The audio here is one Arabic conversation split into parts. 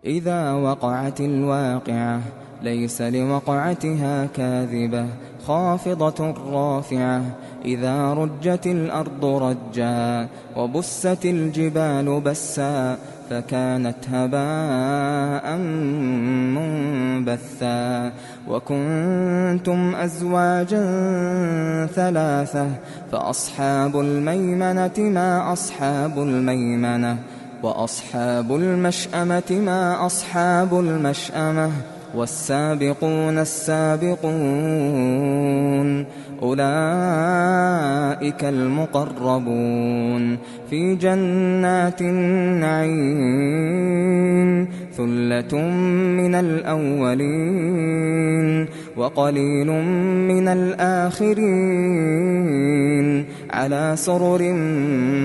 إذا وقعت الواقعة ليس لوقعتها كاذبة خافضة رافعة إذا رجت الأرض رجا وبست الجبال بسا فكانت هباء منبثا وكنتم أزواجا ثلاثة فأصحاب الميمنة ما أصحاب الميمنة وأصحاب المشأمة ما أصحاب المشأمة والسابقون السابقون أولئك المقربون في جنات النعيم ثلة من الأولين وقليل من الآخرين على سرر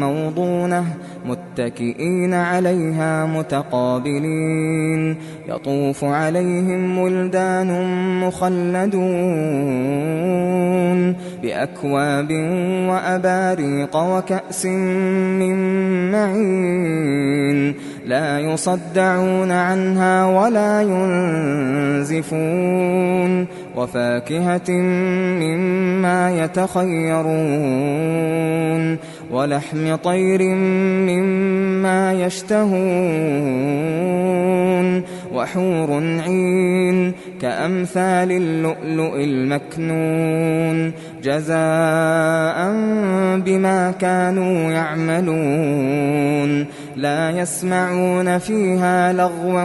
موضونة متكئين عليها متقابلين يطوف عليهم ولدان مخلدون بأكواب وأباريق وكأس من معين لا يصدعون عنها ولا ينزفون وفاكهة مما يتخيرون ولحم طير مما يشتهون وحور عين كأمثال اللؤلؤ المكنون جزاء بما كانوا يعملون لا يسمعون فيها لغوا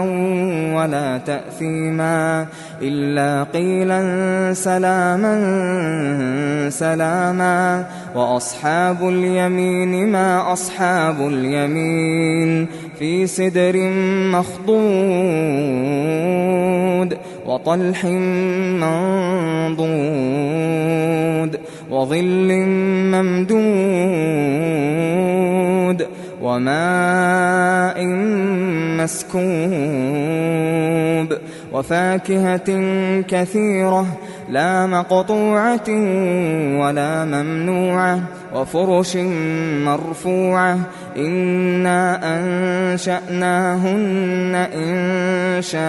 ولا تأثيما إلا قيلا سلاما سلاما وأصحاب اليمين ما أصحاب اليمين في سدر مخضود وطلح منضود وظل ممدود وماء مسكوب وفاكهة كثيرة لا مقطوعة ولا ممنوعة وفرش مرفوعة إنا أنشأناهن إنشاء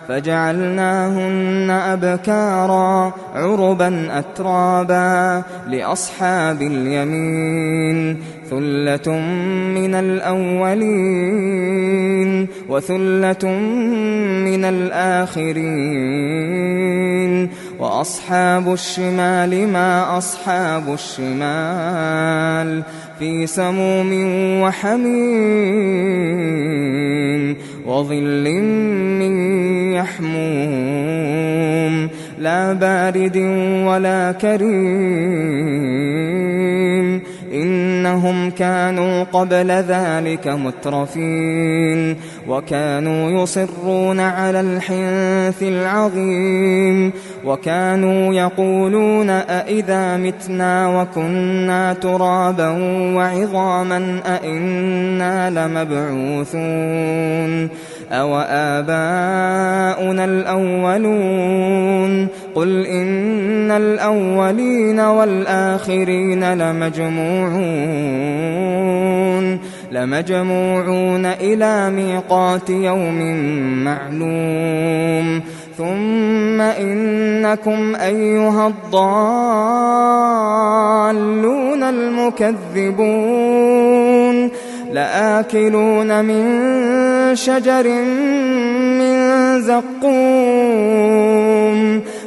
فجعلناهن أبكارا عربا أترابا لأصحاب اليمين ثلة من الأولين وثلة من الآخرين وأصحاب الشمال ما أصحاب الشمال في سموم وحميم وظل من يحموم لا بارد ولا كريم إنهم كانوا قبل ذلك مترفين وكانوا يصرون على الحنث العظيم وكانوا يقولون أئذا متنا وكنا ترابا وعظاما أئنا لمبعوثون أو آباؤنا الأولون قل إن الأولين والآخرين لمجموعون إلى ميقات يوم معلوم ثم إنكم أيها الضالون المكذبون لآكلون من شجر من زقوم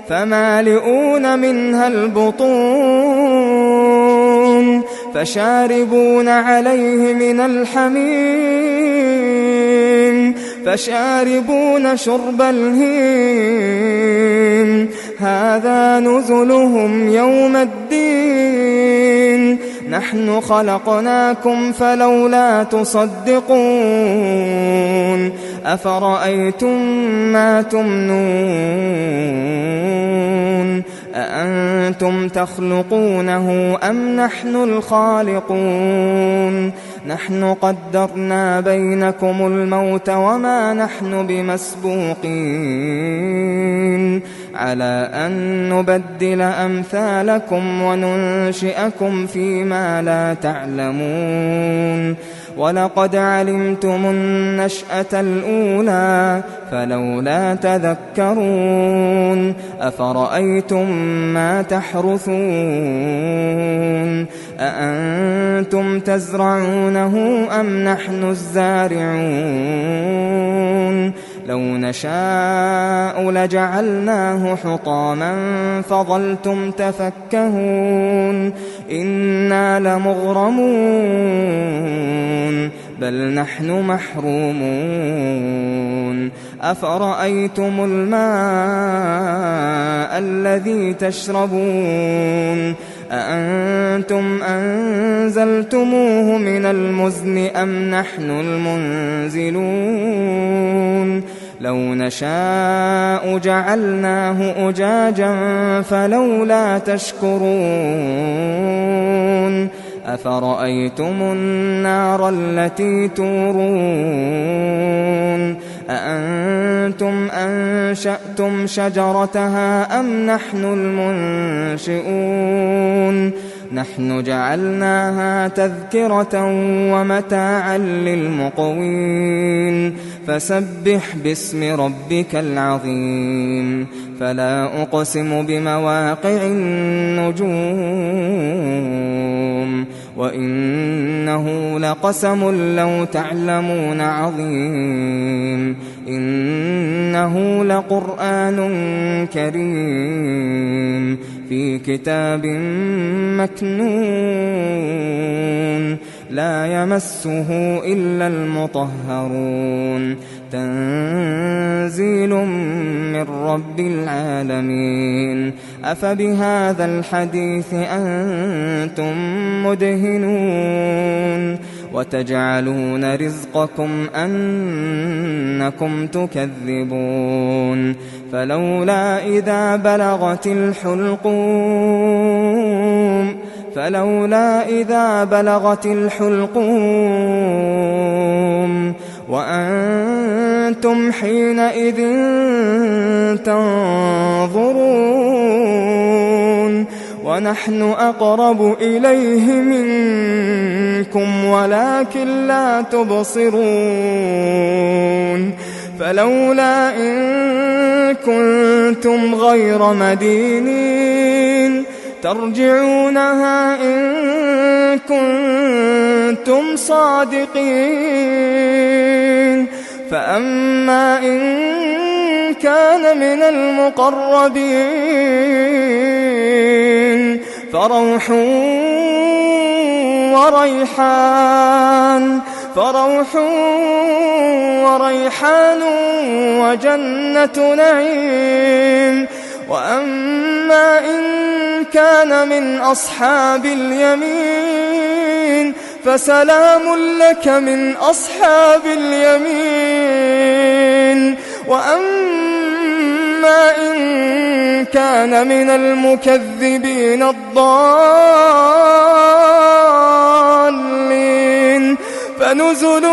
فمالئون منها البطون فشاربون عليه من الحميم فشاربون شرب الهيم هذا نزلهم يوم الدين نحن خلقناكم فلولا تصدقون أفرأيتم ما تمنون أأنتم تخلقونه أم نحن الخالقون نحن قدرنا بينكم الموت وما نحن بمسبوقين على أن نبدل أمثالكم وننشئكم فيما لا تعلمون ولقد علمتم النشأة الأولى فلولا تذكرون أفرأيتم ما تحرثون أأنتم تزرعونه أم نحن الزارعون لو نشاء لجعلناه حطاما فظلتم تفكهون إنا لمغرمون بل نحن محرومون أفرأيتم الماء الذي تشربون أأنتم أنزلتموه من المزن أم نحن المنزلون لو نشاء جعلناه أجاجا فلولا تشكرون أفرأيتم النار التي تورون أأنتم أنشأتم شجرتها أم نحن المنشئون نحن جعلناها تذكرة ومتاعا للمقوين فسبح باسم ربك العظيم فلا أقسم بمواقع النجوم وإنه لقسم لو تعلمون عظيم إنه لقرآن كريم في كتاب مكنون لا يمسه إلا المطهرون تنزيل من رب العالمين أفبهذا الحديث أنتم مدهنون وتجعلون رزقكم أنكم تكذبون فلولا إذا بلغت الحلقوم وأنتم حينئذ تنظرون ونحن أقرب إليه منكم ولكن لا تبصرون فلولا إن كنتم غير مدينين ترجعونها إن كنتم صادقين فأما إن كان من المقربين فروح وريحان وجنة نعيم وأما إن كان من أصحاب اليمين فسلام لك من أصحاب اليمين وأما إن كان من المكذبين الضالين فنزل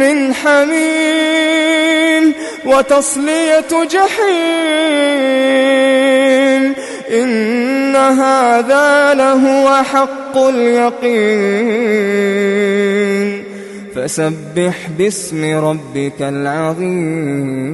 من حميم وتصلية جحيم إن هذا لهو حق اليقين فسبح باسم ربك العظيم